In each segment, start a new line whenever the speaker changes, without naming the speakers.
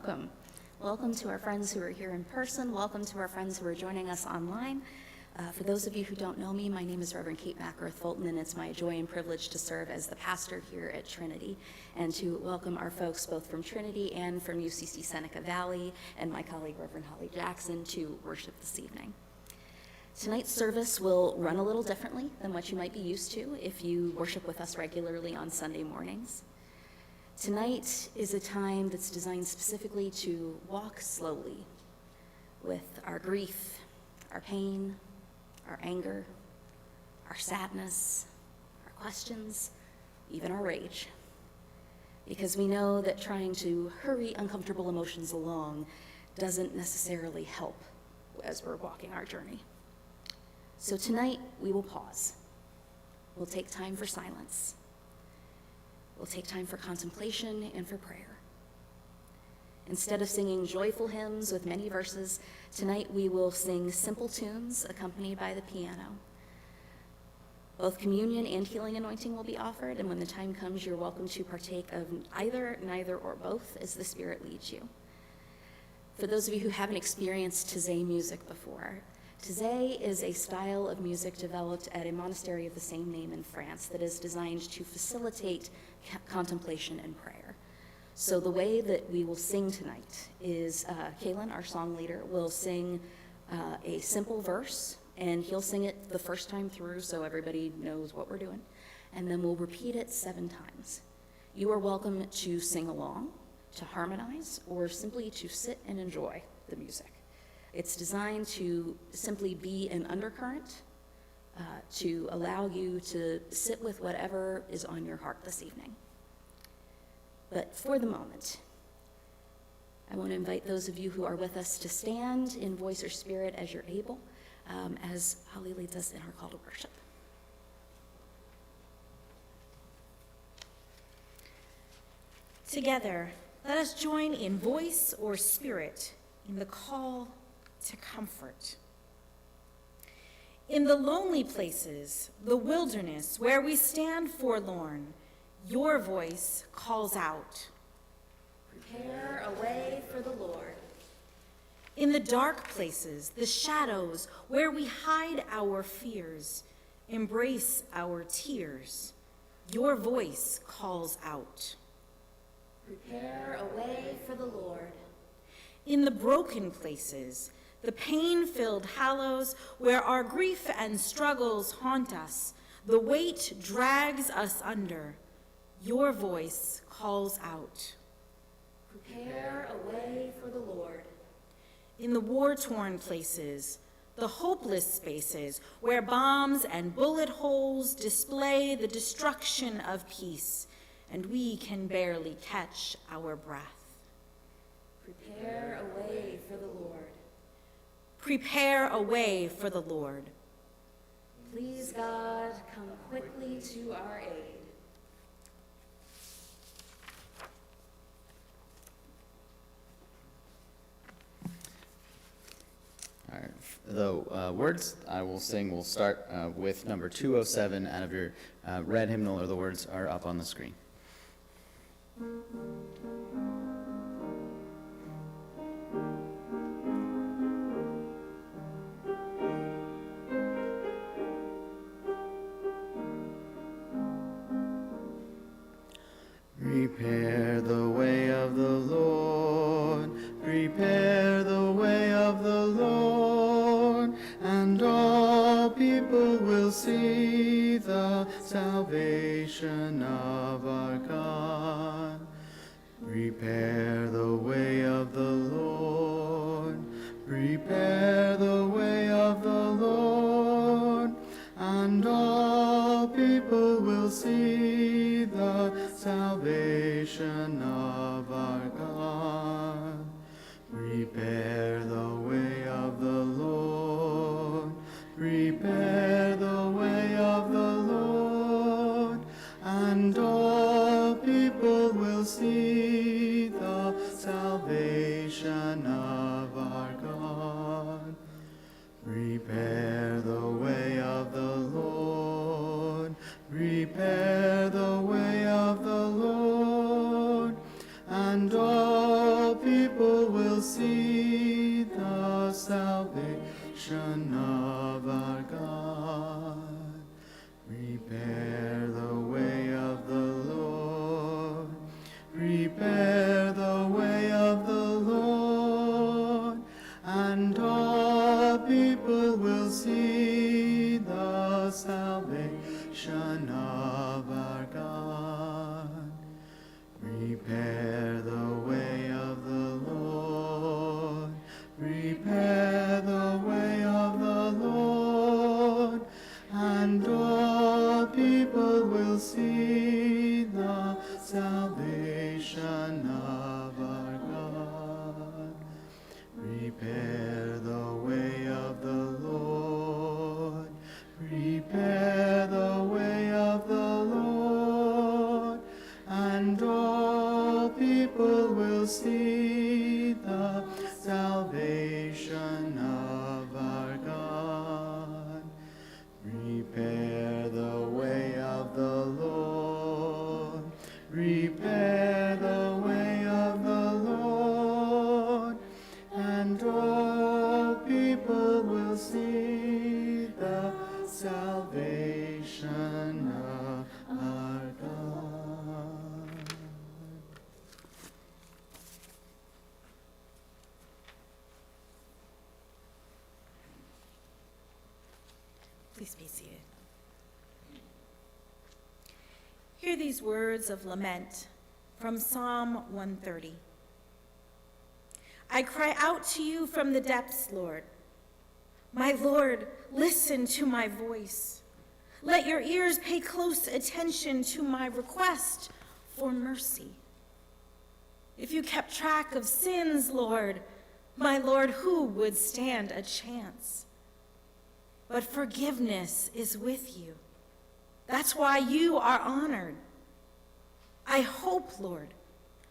welcome. Welcome to our friends who are here in person. Welcome to our friends who are joining us online. For those of you who don't know me, my name is Reverend Kate Mackworth Fulton, and it's my joy and privilege to serve as the pastor here at Trinity and to welcome our folks both from Trinity and from UCC Seneca Valley and my colleague Reverend Holly Jackson to worship this evening. Tonight's service will run a little differently than what you might be used to if you worship with us regularly on Sunday mornings. Tonight is a time that's designed specifically to walk slowly with our grief, our pain, our anger, our sadness, our questions, even our rage. Because we know that trying to hurry uncomfortable emotions along doesn't necessarily help as we're walking our journey. So tonight, we will pause. We'll take time for silence. We'll take time for contemplation and for prayer. Instead of singing joyful hymns with many verses, tonight we will sing simple tunes accompanied by the piano. Both communion and healing anointing will be offered, and when the time comes, you're welcome to partake of either, neither, or both as the Spirit leads you. For those of you who haven't experienced Taizé music before, Taizé is a style of music developed at a monastery of the same name in France that is designed to facilitate contemplation and prayer. So the way that we will sing tonight is Kalen, our song leader, will sing a simple verse, and he'll sing it the first time through so everybody knows what we're doing, and then we'll repeat it 7 times. You are welcome to sing along, to harmonize, or simply to sit and enjoy the music. It's designed to simply be an undercurrent, to allow you to sit with whatever is on your heart this evening. But for the moment, I want to invite those of you who are with us to stand in voice or spirit as you're able, as Holly leads us in our call to worship.
Together, let us join in voice or spirit in the call to comfort. In the lonely places, the wilderness, where we stand forlorn, your voice calls out.
Prepare a way for the Lord.
In the dark places, the shadows, where we hide our fears, embrace our tears, your voice calls out.
Prepare a way for the Lord.
In the broken places, the pain-filled hollows where our grief and struggles haunt us, the weight drags us under, your voice calls out.
Prepare a way for the Lord.
In the war-torn places, the hopeless spaces where bombs and bullet holes display the destruction of peace, and we can barely catch our breath.
Prepare a way for the Lord.
Prepare a way for the Lord.
Please, God, come quickly to our aid.
All right. The words I will sing will start with number 207 out of your red hymnal, or the words are up on the screen. Prepare the way of the Lord, prepare the way of the Lord, and all people will see the salvation of our God. Prepare the way of the Lord, prepare the way of the Lord, and all people will see the salvation of our God. Prepare the way of the Lord, prepare the way of the Lord, and all people will see the salvation of our God. Prepare the way of the Lord, prepare the way of the Lord, and all people will see the salvation of our God. Prepare the way of the Lord. Prepare the way of the Lord. And all people will see the salvation of our God. Prepare the way of the Lord. Prepare the way of the Lord. And all people will see the salvation of our God.
Please be seated. Hear these words of lament from Psalm 130. I cry out to you from the depths, Lord. My Lord, listen to my voice. Let your ears pay close attention to my request for mercy. If you kept track of sins, Lord, my Lord, who would stand a chance? But forgiveness is with you. That's why you are honored. I hope, Lord.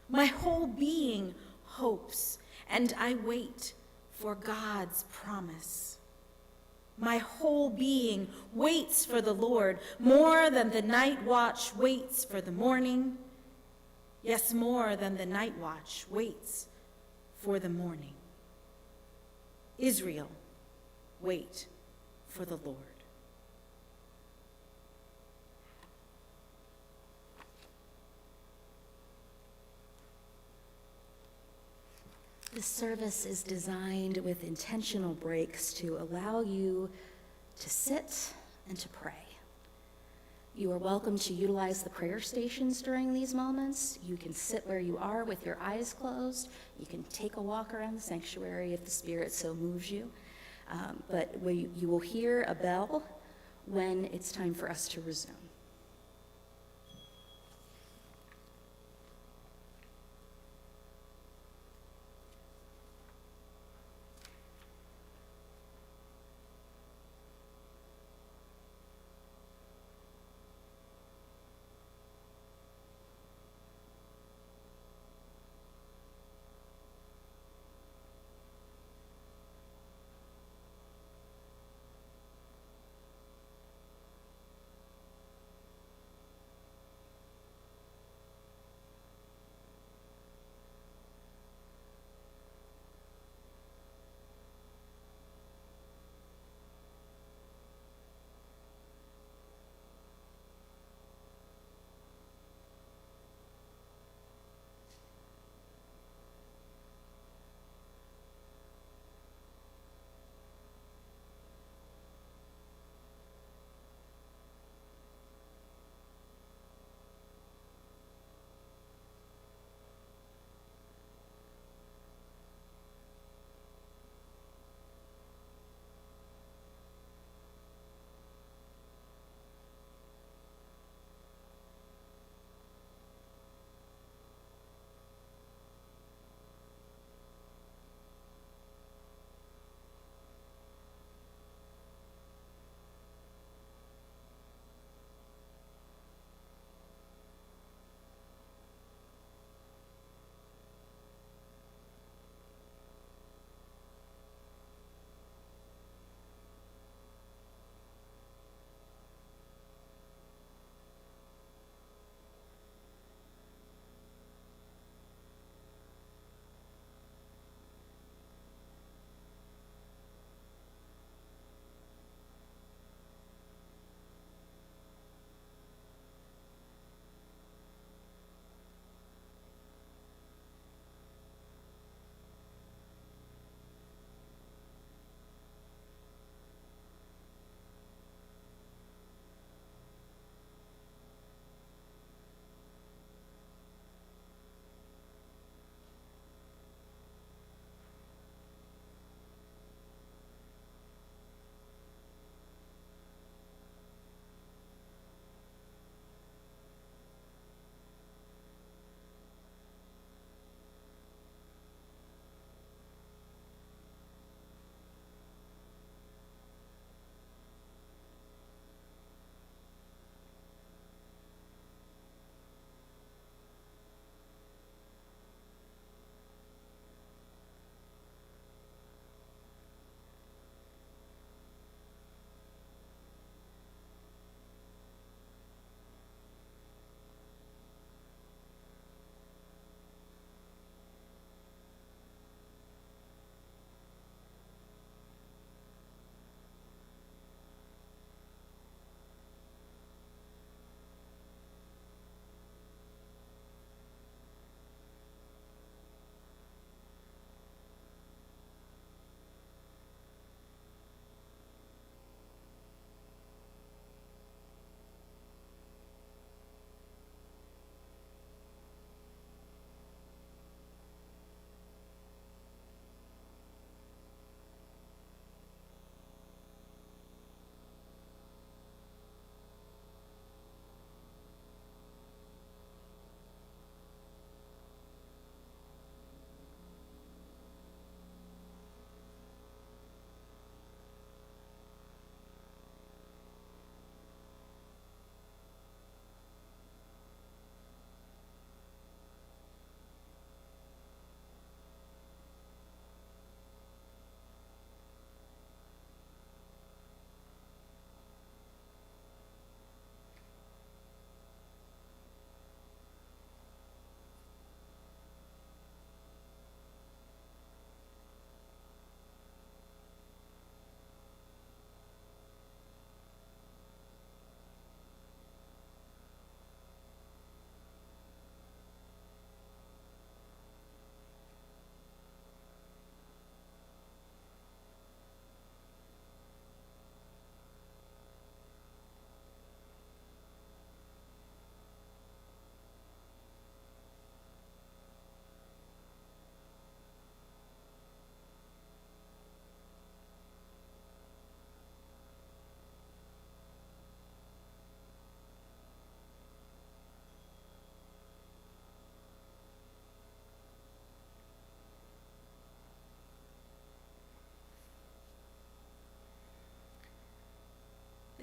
My whole being hopes, and I wait for God's promise. My whole being waits for the Lord more than the night watch waits for the morning. Yes, more than the night watch waits for the morning. Israel, wait for the Lord.
This service is designed with intentional breaks to allow you to sit and to pray. You are welcome to utilize the prayer stations during these moments. You can sit where you are with your eyes closed. You can take a walk around the sanctuary if the Spirit so moves you. But you will hear a bell when it's time for us to resume.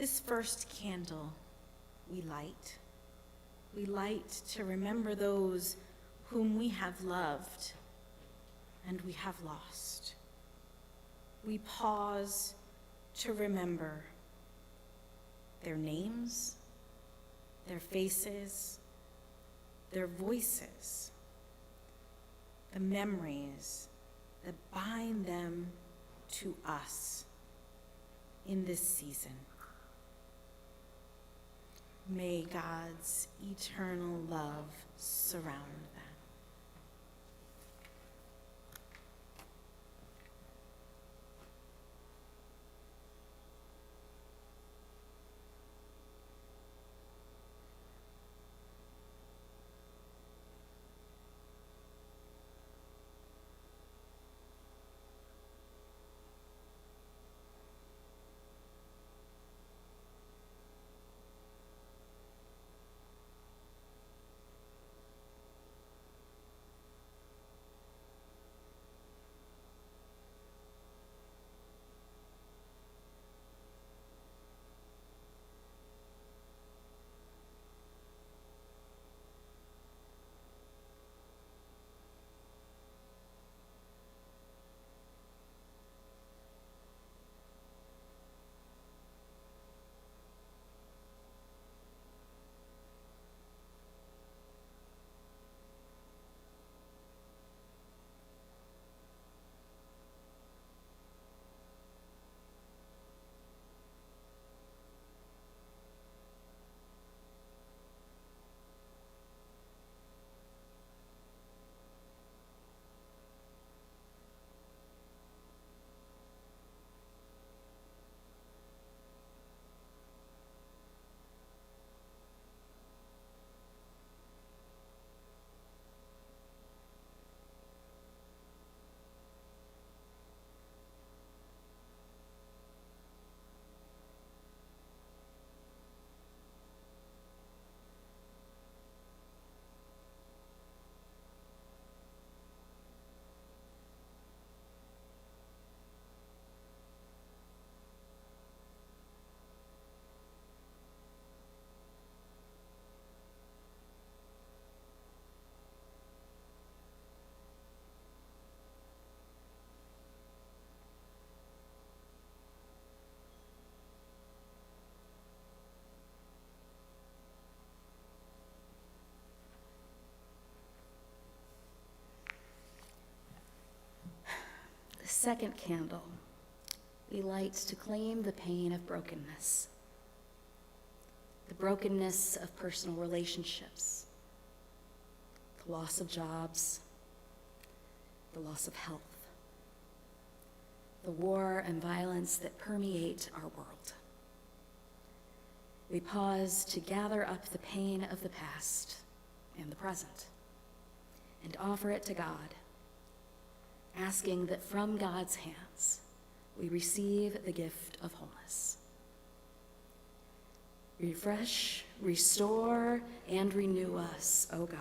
This first candle we light to remember those whom we have loved and we have lost. We pause to remember their names, their faces, their voices, the memories that bind them to us in this season. May God's eternal love surround them.
The second candle we light to claim the pain of brokenness, the brokenness of personal relationships, the loss of jobs, the loss of health, the war and violence that permeate our world. We pause to gather up the pain of the past and the present and offer it to God, asking that from God's hands we receive the gift of wholeness. Refresh, restore, and renew us, O God.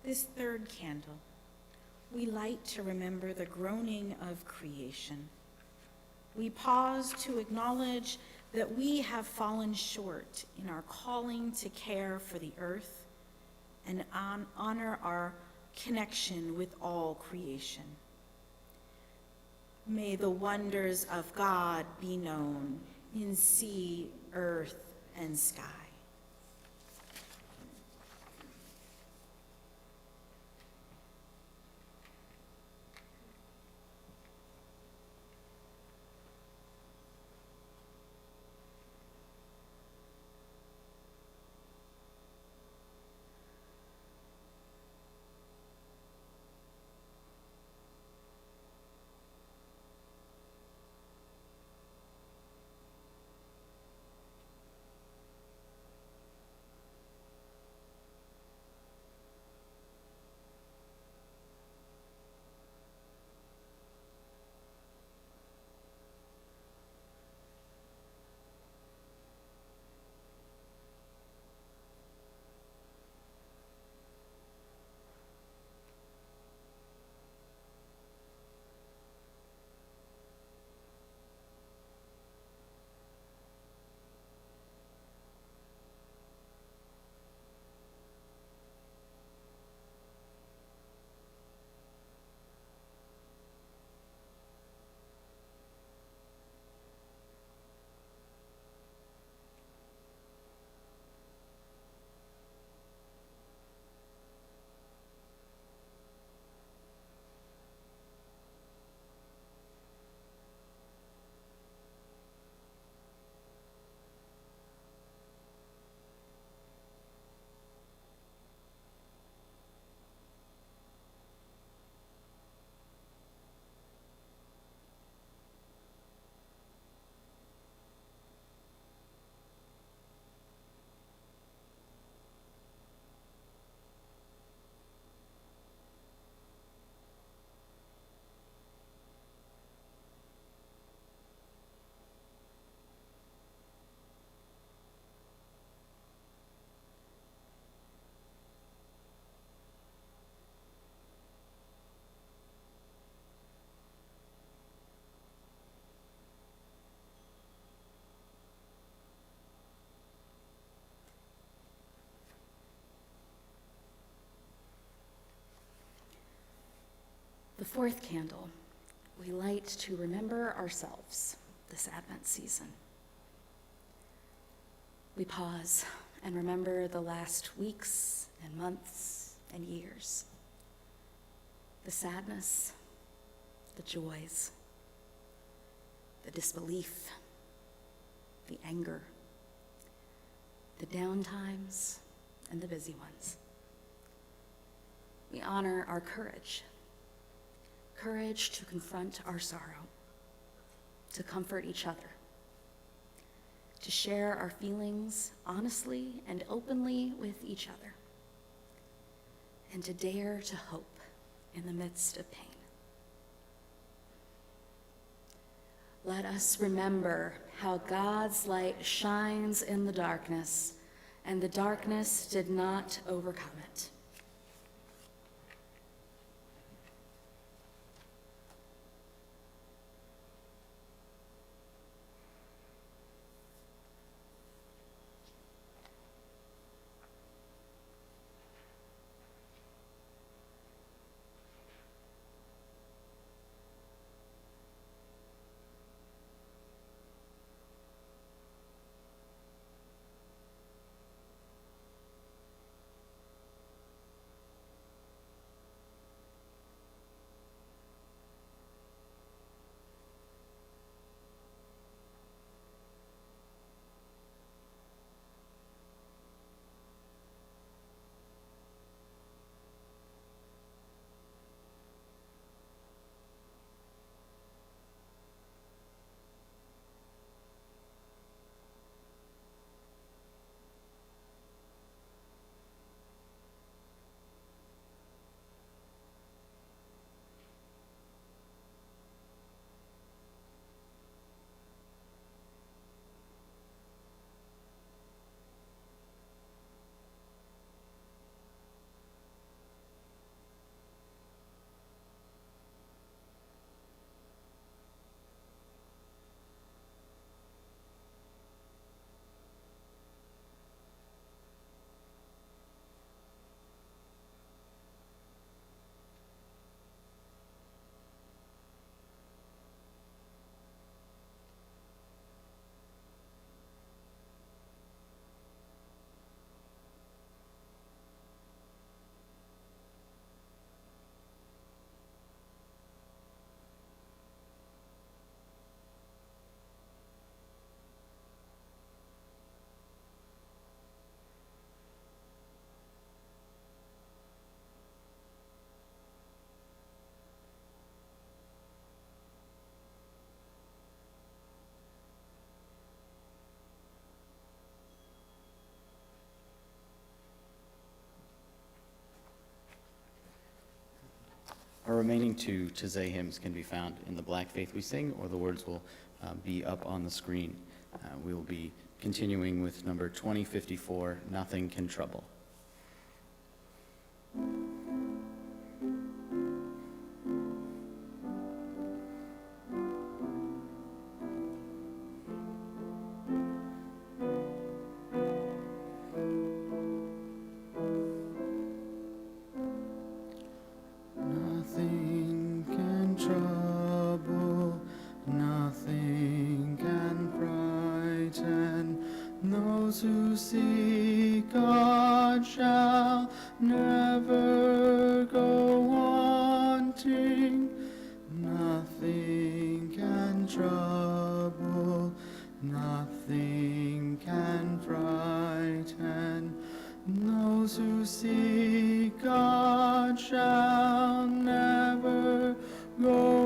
This third candle, we light to remember the groaning of creation. We pause to acknowledge that we have fallen short in our calling to care for the earth and honor our connection with all creation. May the wonders of God be known in sea, earth, and sky.
The fourth candle, we light to remember ourselves this Advent season. We pause and remember the last weeks and months and years, the sadness, the joys, the disbelief, the anger, the down times, and the busy ones. We honor our courage to confront our sorrow, to comfort each other, to share our feelings honestly and openly with each other, and to dare to hope in the midst of pain. Let us remember how God's light shines in the darkness, and the darkness did not overcome it.
remaining two Taizé hymns can be found in the Black Faith We Sing, or the words will be up on the screen. We will be continuing with number 2054, Nothing Can Trouble.
Nothing can trouble, nothing can frighten. Those who seek God shall never go wanting. Nothing can trouble, nothing can frighten. Those who seek God shall never go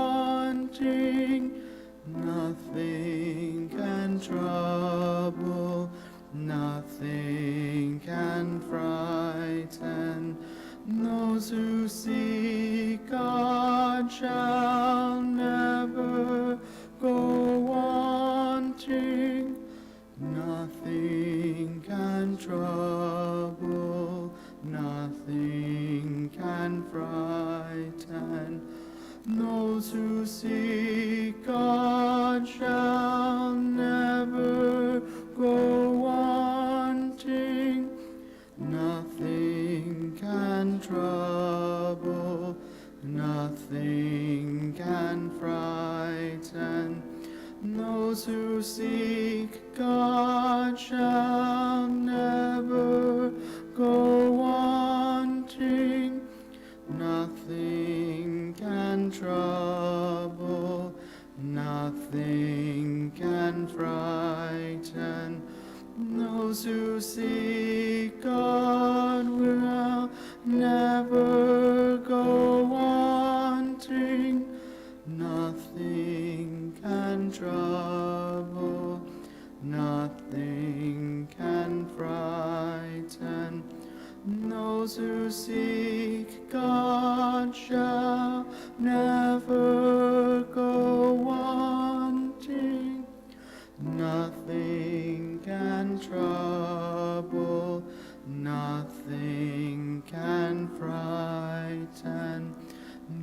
wanting. Nothing can trouble, nothing can frighten. Those who seek God shall never go wanting. Nothing can trouble, nothing can frighten. Those who seek God shall never go wanting. Nothing can trouble, nothing can frighten. Those who seek God shall never go wanting. Nothing can trouble, nothing can frighten. Those who seek God will never go wanting. Nothing can trouble, nothing can frighten. Those who seek God shall never go wanting. Nothing can trouble, nothing can frighten.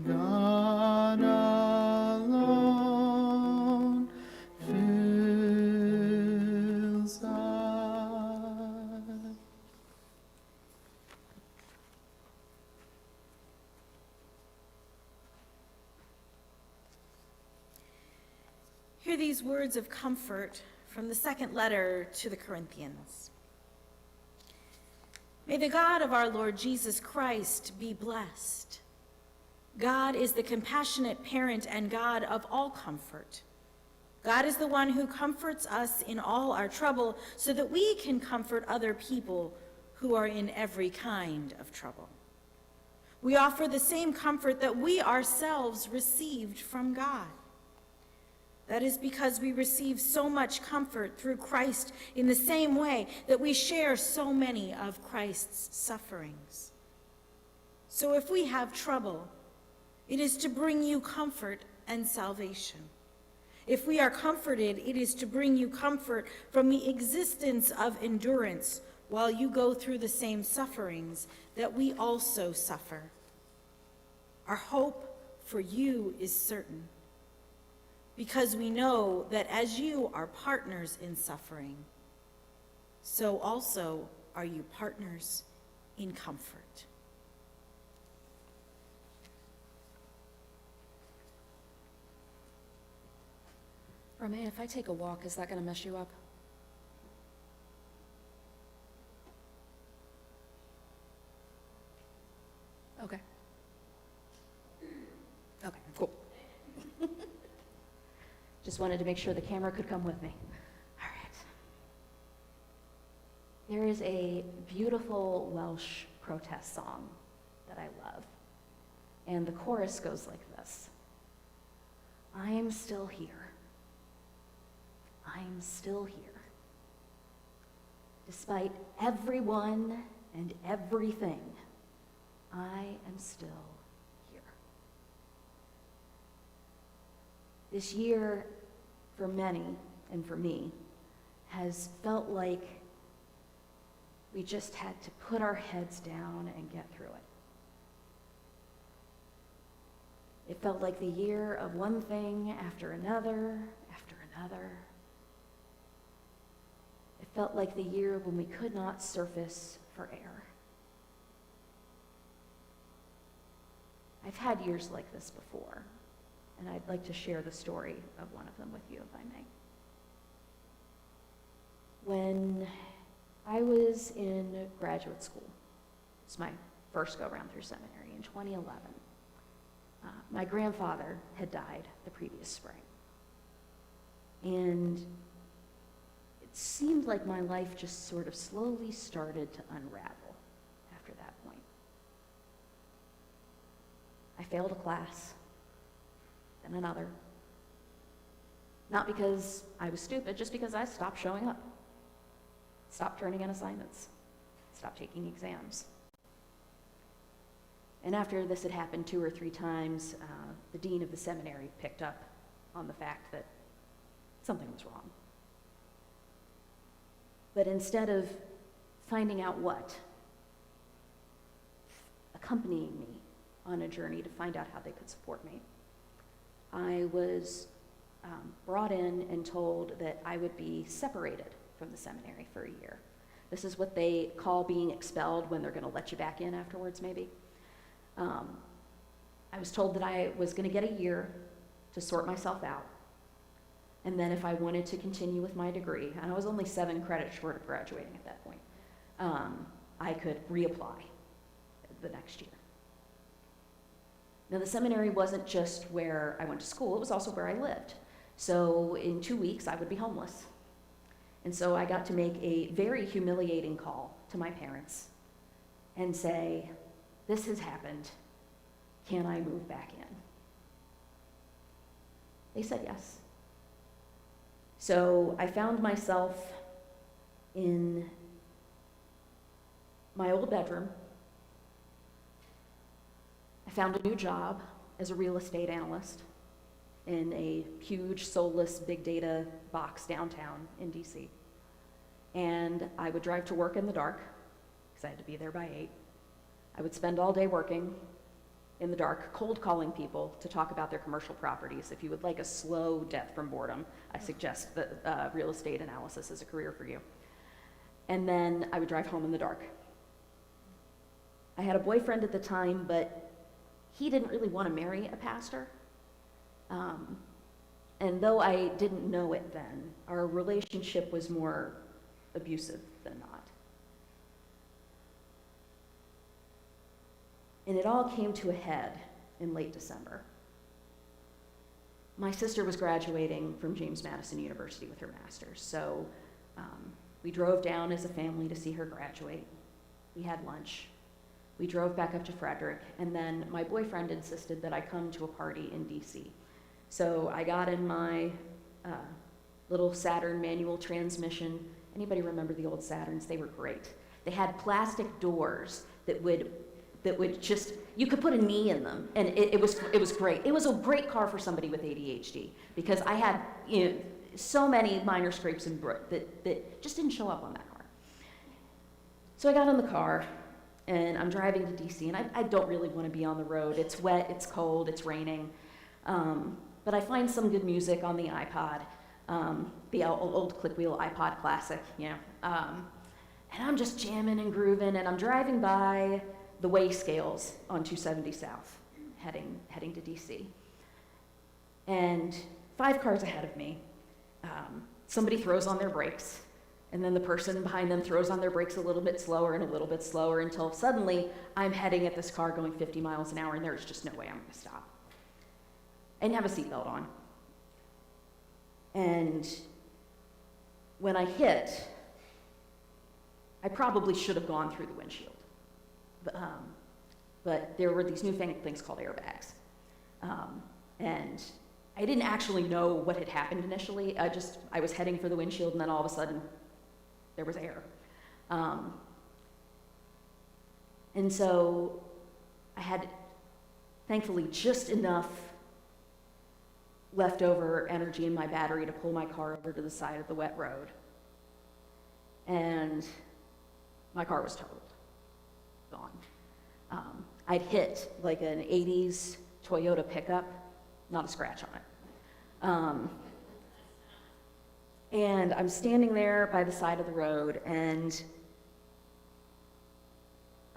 God alone fills us.
Hear these words of comfort from the second letter to the Corinthians. May the God of our Lord Jesus Christ be blessed. God is the compassionate parent and God of all comfort. God is the one who comforts us in all our trouble so that we can comfort other people who are in every kind of trouble. We offer the same comfort that we ourselves received from God. That is because we receive so much comfort through Christ in the same way that we share so many of Christ's sufferings. So if we have trouble, it is to bring you comfort and salvation. If we are comforted, it is to bring you comfort from the existence of endurance while you go through the same sufferings that we also suffer. Our hope for you is certain, because we know that as you are partners in suffering, so also are you partners in comfort.
Romain, if I take a walk, is that going to mess you up? Okay. Okay, cool. Just wanted to make sure the camera could come with me. All right. There is a beautiful Welsh protest song that I love, and the chorus goes like this. I'm still here. I'm still here. Despite everyone and everything, I am still here. This year, for many, and for me, has felt like we just had to put our heads down and get through it. It felt like the year of one thing after another, after another. It felt like the year when we could not surface for air. I've had years like this before, and I'd like to share the story of one of them with you, if I may. When I was in graduate school, it was my first go-around through seminary in 2011, my grandfather had died the previous spring. And it seemed like my life just sort of slowly started to unravel after that point. I failed a class, then another. Not because I was stupid, just because I stopped showing up. Stopped turning in assignments. Stopped taking exams. And after this had happened 2 or 3 times, the dean of the seminary picked up on the fact that something was wrong. But instead of finding out what, accompanying me on a journey to find out how they could support me, I was brought in and told that I would be separated from the seminary for a year. This is what they call being expelled when they're going to let you back in afterwards, maybe. I was told that I was going to get a year to sort myself out. And then if I wanted to continue with my degree, and I was only 7 credits short of graduating at that point, I could reapply the next year. Now, the seminary wasn't just where I went to school, it was also where I lived. So in 2 weeks, I would be homeless. And so I got to make a very humiliating call to my parents and say, this has happened. Can I move back in? They said yes. So I found myself in my old bedroom. I found a new job as a real estate analyst in a huge soulless big data box downtown in DC. And I would drive to work in the dark, because I had to be there by 8. I would spend all day working in the dark, cold calling people to talk about their commercial properties. If you would like a slow death from boredom, I suggest that real estate analysis is a career for you. And then I would drive home in the dark. I had a boyfriend at the time, but he didn't really want to marry a pastor. And though I didn't know it then, our relationship was more abusive than not. And it all came to a head in late December. My sister was graduating from James Madison University with her master's, so we drove down as a family to see her graduate. We had lunch. We drove back up to Frederick, and then my boyfriend insisted that I come to a party in DC. So I got in my little Saturn manual transmission. Anybody remember the old Saturns? They were great. They had plastic doors that would just, you could put a knee in them, and it was great. It was a great car for somebody with ADHD, because I had so many minor scrapes and that just didn't show up on that car. So I got in the car, and I'm driving to DC, and I don't really want to be on the road. It's wet, it's cold, it's raining. But I find some good music on the iPod, the old click-wheel iPod Classic, and I'm just jamming and grooving, and I'm driving by the weigh scales on 270 South, heading to DC. And 5 cars ahead of me, somebody throws on their brakes, and then the person behind them throws on their brakes a little bit slower and a little bit slower until suddenly I'm heading at this car going 50 miles an hour, and there's just no way I'm gonna stop. I didn't have a seatbelt on. And when I hit, I probably should have gone through the windshield. But there were these newfangled things called airbags. And I didn't actually know what had happened initially. I was heading for the windshield, and then all of a sudden, there was air. And so I had, thankfully, just enough leftover energy in my battery to pull my car over to the side of the wet road. And my car was totaled, gone. I'd hit like an 80s Toyota pickup, not a scratch on it. And I'm standing there by the side of the road, and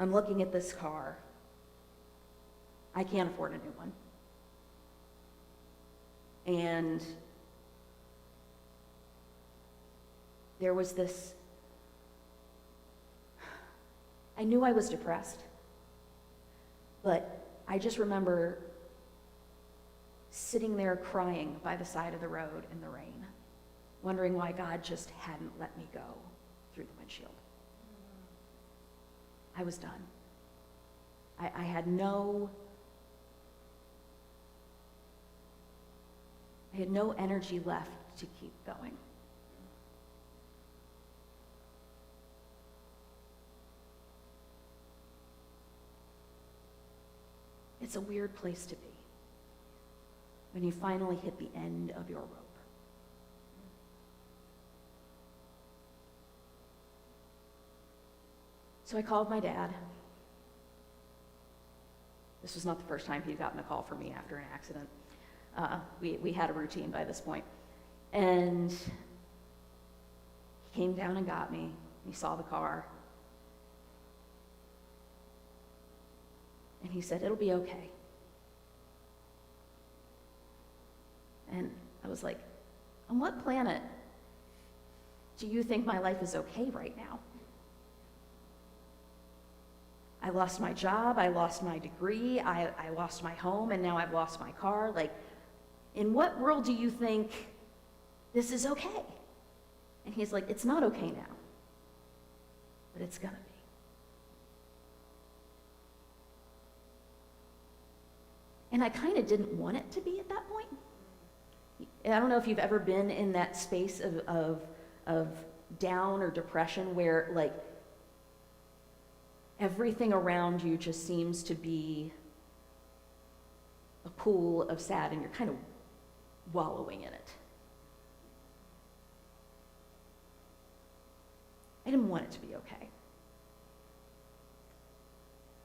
I'm looking at this car. I can't afford a new one. And there was this, I knew I was depressed, but I just remember sitting there crying by the side of the road in the rain, wondering why God just hadn't let me go through the windshield. I was done. I had no energy left to keep going. It's a weird place to be when you finally hit the end of your rope. So I called my dad. This was not the first time he'd gotten a call from me after an accident. We had a routine by this point. And he came down and got me. He saw the car. And he said, "It'll be okay." And I was like, on what planet do you think my life is okay right now? I lost my job, I lost my degree, I lost my home, and now I've lost my car. Like, in what world do you think this is okay? And he's like, it's not okay now, but it's gonna be. And I kind of didn't want it to be at that point. I don't know if you've ever been in that space of down or depression where, like, everything around you just seems to be a pool of sad and you're kind of wallowing in it. I didn't want it to be okay.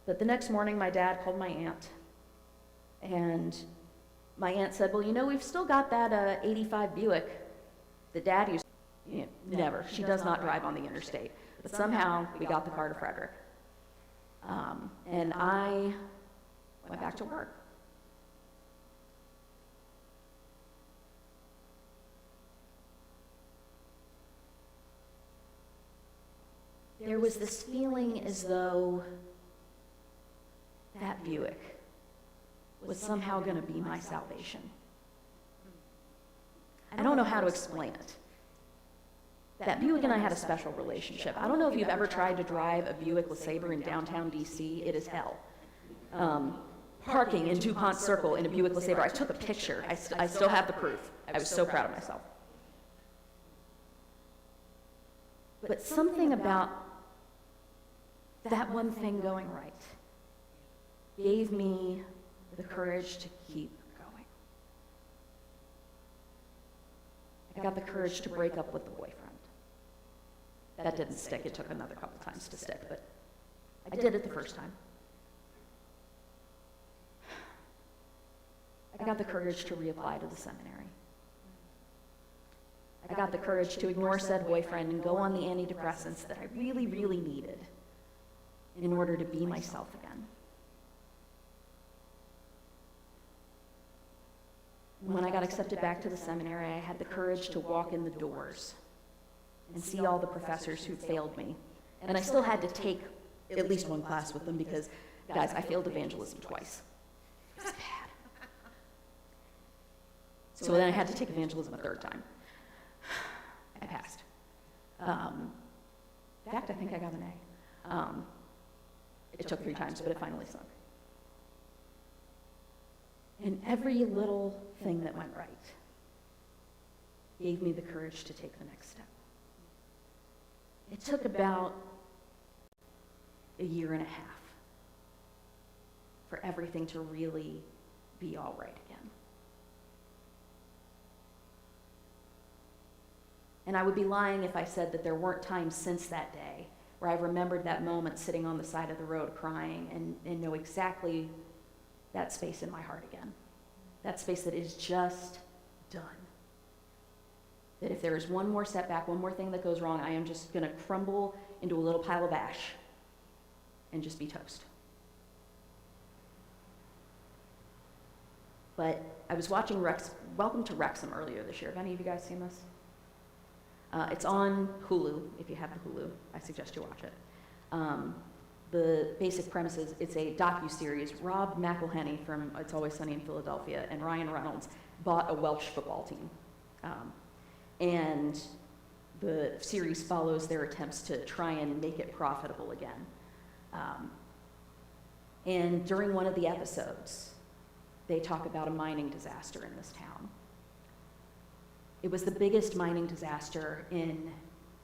But the next morning, my dad called my aunt, and my aunt said, "Well, you know, we've still got that 85 Buick that Dad used." Never. She does not drive on the interstate. But somehow we got the car to Frederick. And I went back to work. There was this feeling as though that Buick was somehow going to be my salvation. I don't know how to explain it. That Buick and I had a special relationship. I don't know if you've ever tried to drive a Buick LeSabre in downtown DC. It is hell. Parking in DuPont Circle in a Buick LeSabre. I took a picture. I still have the proof. I was so proud of myself. But something about that one thing going right gave me the courage to keep going. I got the courage to break up with the boyfriend. That didn't stick. It took another couple times to stick, but I did it the first time. I got the courage to reapply to the seminary. I got the courage to ignore said boyfriend and go on the antidepressants that I really, really needed in order to be myself again. When I got accepted back to the seminary, I had the courage to walk in the doors and see all the professors who failed me. And I still had to take at least one class with them because, guys, I failed evangelism twice. It was bad. So then I had to take evangelism a third time. I passed. In fact, I think I got an A. It took 3 times, but it finally sunk. And every little thing that went right gave me the courage to take the next step. It took about a year and a half for everything to really be all right again. And I would be lying if I said that there weren't times since that day where I've remembered that moment sitting on the side of the road crying and know exactly that space in my heart again. That space that is just done. That if there is one more setback, one more thing that goes wrong, I am just going to crumble into a little pile of ash and just be toast. But I was watching Welcome to Wrexham earlier this year. Have any of you guys seen this? It's on Hulu. If you have Hulu, I suggest you watch it. The basic premise is it's a docu-series. Rob McElhenney from It's Always Sunny in Philadelphia and Ryan Reynolds bought a Welsh football team. And the series follows their attempts to try and make it profitable again. And during one of the episodes, they talk about a mining disaster in this town. It was the biggest mining disaster in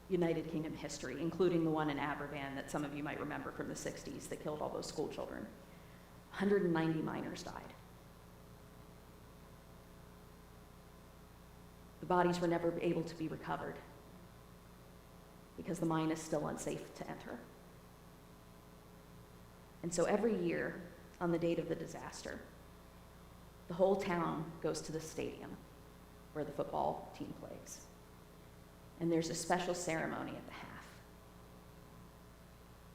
United Kingdom history, including the one in Aberfan that some of you might remember from the 60s that killed all those school children. 190 miners died. The bodies were never able to be recovered because the mine is still unsafe to enter. And so every year, on the date of the disaster, the whole town goes to the stadium where the football team plays. And there's a special ceremony at the half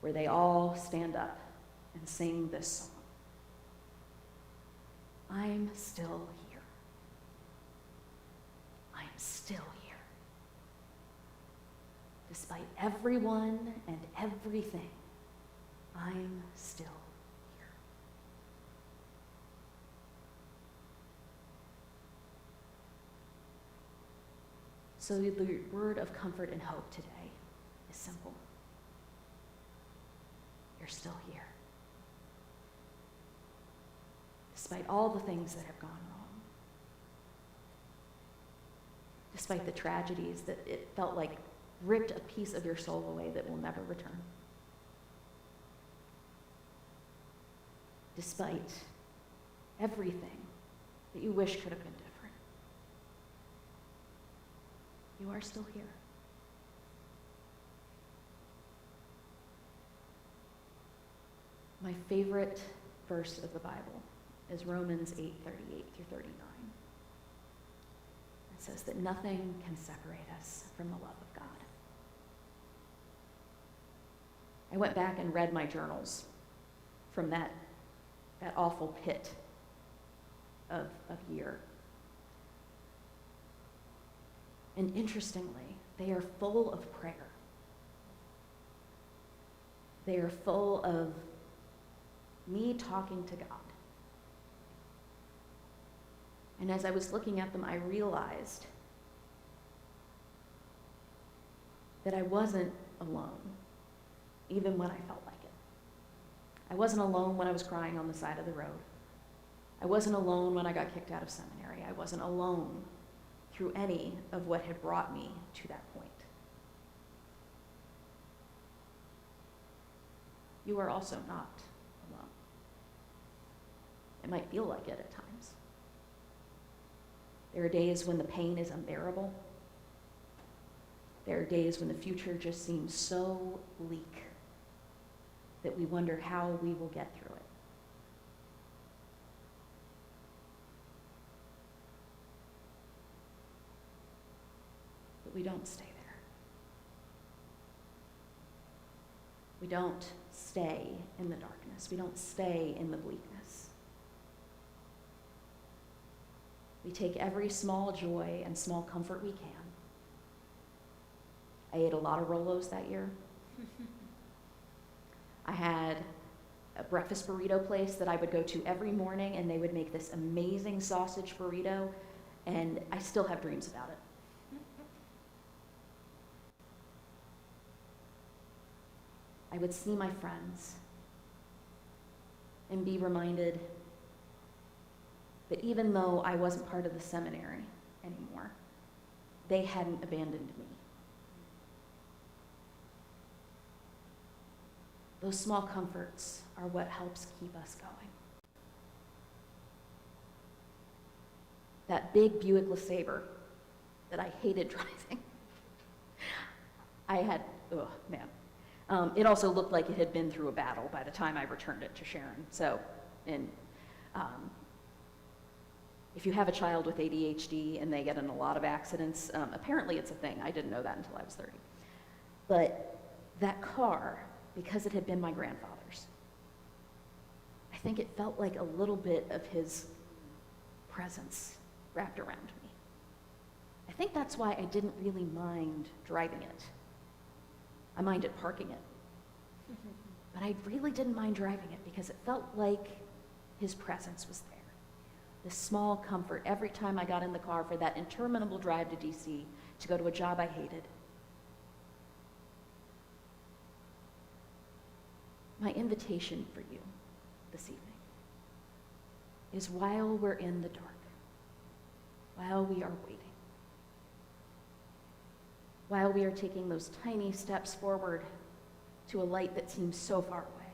where they all stand up and sing this song. I'm still here. I'm still here. Despite everyone and everything, I'm still here. So the word of comfort and hope today is simple. You're still here. Despite all the things that have gone wrong. Despite the tragedies that it felt like ripped a piece of your soul away that will never return. Despite everything that you wish could have been different. You are still here. My favorite verse of the Bible is Romans 8:38 through 39. It says that nothing can separate us from the love of God. I went back and read my journals from that awful pit of year. And interestingly, they are full of prayer. They are full of me talking to God. And as I was looking at them, I realized that I wasn't alone, even when I felt like it. I wasn't alone when I was crying on the side of the road. I wasn't alone when I got kicked out of seminary. I wasn't alone through any of what had brought me to that point. You are also not alone. It might feel like it at times. There are days when the pain is unbearable. There are days when the future just seems so bleak that we wonder how we will get through it. But we don't stay there. We don't stay in the darkness. We don't stay in the bleakness. We take every small joy and small comfort we can. I ate a lot of Rolos that year. I had a breakfast burrito place that I would go to every morning, and they would make this amazing sausage burrito, and I still have dreams about it. I would see my friends and be reminded that even though I wasn't part of the seminary anymore, they hadn't abandoned me. Those small comforts are what helps keep us going. That big Buick LeSabre that I hated driving
had, oh, man. It also looked like it had been through a battle by the time I returned it to Sharon. So, and if you have a child with ADHD and they get in a lot of accidents, apparently it's a thing. I didn't know that until I was 30. But that car, because it had been my grandfather's, I think it felt like a little bit of his presence wrapped around me. I think that's why I didn't really mind driving it. I minded parking it. But I really didn't mind driving it because it felt like his presence was there. This small comfort every time I got in the car for that interminable drive to DC to go to a job I hated. My invitation for you this evening is while we're in the dark, while we are waiting, while we are taking those tiny steps forward to a light that seems so far away,